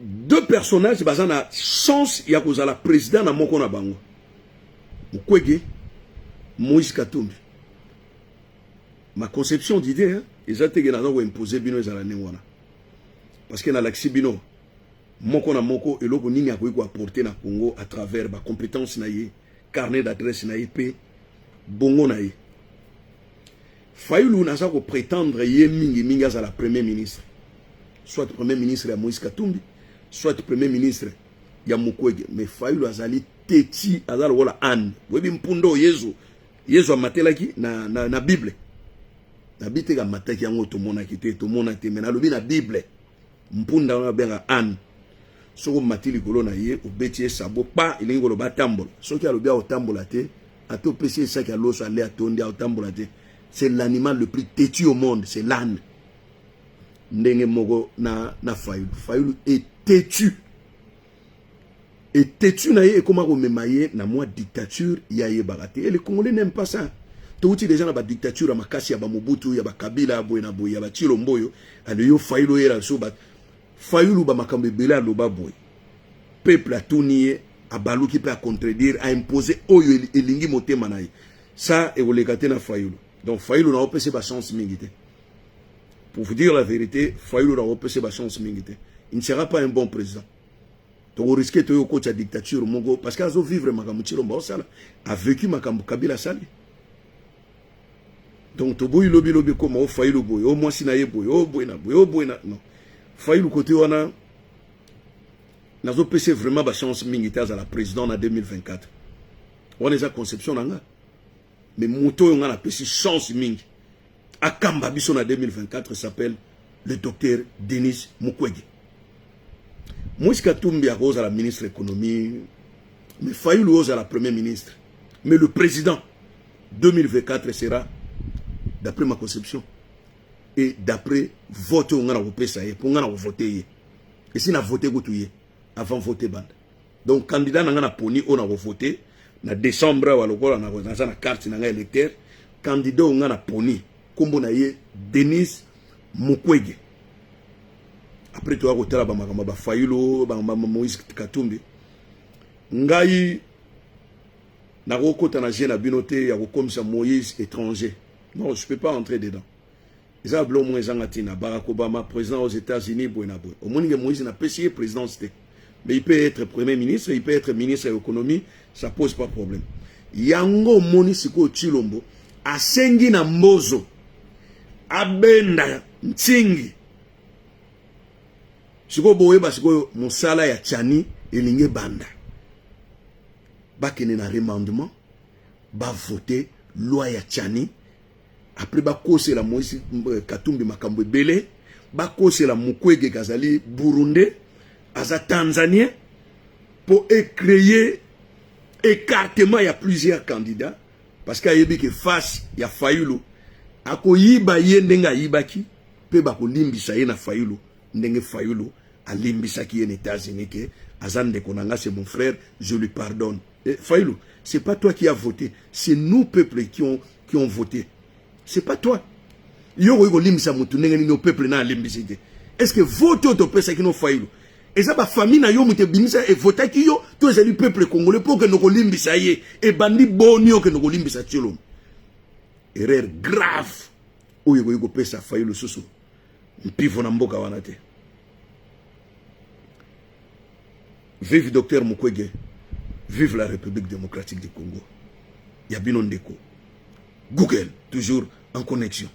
deux personnages basant na chance ya kozala président na moko na bango. Mukwege, Moïse Katumbi. Ma conception d'idée, hein, ils ont été imposé bino ezala nengwana. Parce que na l'axi bino, moko na moko et loko nini akoki ko apporter na Congo à travers ba compétences na ye, carnet d'adresse na ye pe bongo na ye. Fayulu n'a ko prétendre ye mingi à la premier ministre. Soit premier ministre ya Moïse Katumbi, soit premier ministre ya Mukwege. Mais Fayulu azali teti azali wala an. Webi mpundo Yesu amatelaki na Bible. Na Bible ga mataki yango to mona kite to mona te mena lobi na Bible. Mpunda na benga an. Soko matili kolo na ye obeti sabo pa ilingo lo batambola. Soki alobi a tambola te ato pesi saki a loso ale atondi a tambola te. C'est l'animal le plus têtu au monde, c'est l'âne. Ndenge mogo na Fayulu. Fayulu est têtu. Et têtu na ye comment on memaye na moi dictature ya ye barate. Et les Congolais n'aiment pas ça. Tout déjà na ba dictature à makasi ya ba Mobutu ya ba Kabila boy na boy ya ba Chilombo yo. Ale yo Fayulu era so ba Fayulu ba makambe bela lo ba boy. Peuple a tourné a baluki peut contredire a imposer oyo elingi motema na ye. Ça et olekate na Fayulu. Donc Fayulu n'a pas sa chance mingité. Pour vous dire la vérité, Fayulu n'a pas sa chance mingité. Il ne sera pas un bon président. Donc on risque de coach à dictature mongo parce qu'elles ont vivre Makambu Chilombo Sala a vécu Makambu Kabila Sali. Donc to boy lobby comme au Fayulu boy, au moins sinaye boy, au boy na non. Fayulu côté wana n'a pas vraiment sa chance mingité à la présidente en 2024. On a sa conception nanga. Mais Mouto yon a pesi chance mingi. Akamba biso na 2024 s'appelle le docteur Denis Mukwege. Moïse Katumbi a la ministre de l'économie. Mais Fayulu ose à la première ministre. Mais le président 2024 sera, d'après ma conception, et d'après vote on a voté ça pour on a voté. Et si on a voté avant voter bande. Donc candidat n'a poni on a voté. Na décembre walokola na carte na électeur candidat nga na poni kombo na ye Denis Mukwege. Après toi kotala ba makamba ba Fayulu ba Moïse Katumbi ngai na kokota na jeune binoté ya kokomisa Moïse étranger. Non, je peux pas entrer dedans. Eza blo mo ezangatina Barack Obama président aux États-Unis boina boy. Au moins Moïse na payé présidence. Mais il peut être premier ministre, il peut être ministre de l'économie, ça pose pas de problème. Yango moni siko Chilombo, asengi na mbozo, abenda ntingi. Siko boyeba siko musala ya Chani elinge banda. Bakene na remandement, ba voter loi ya Chani. Après ba kose la Moïse Katumbi makambo belé, ba kose la Mukwege kazali Burundi. Aza Tanzanien pour créer écartement, il y a plusieurs candidats parce qu'il y a que face il y a Fayulu ako yiba yendenga yibaki pe ba ko limbisa ye na Fayulu ndenge Fayulu a limbisa ki en États-Unis que azande konanga c'est mon frère, je lui pardonne. Et Fayulu, c'est pas toi qui as voté, c'est nous peuple qui ont voté. C'est pas toi. Yo ko limbisa mutu ndenge ni peuple na limbisite. Est-ce que vote auto pesa qui no Fayulu? Et ça, la famille na yo mute bimisa et voter qui yo, tout c'est le peuple congolais pour que nous limbisa ye et bandi bonio que nous limbisa Chilombo. Erreur grave. Oyo go pesa Fayulu susu. Mpifo na mboka wana te. Vive docteur Mukwege. Vive la République démocratique du Congo. Yabino Ndeko. Google, toujours en connexion.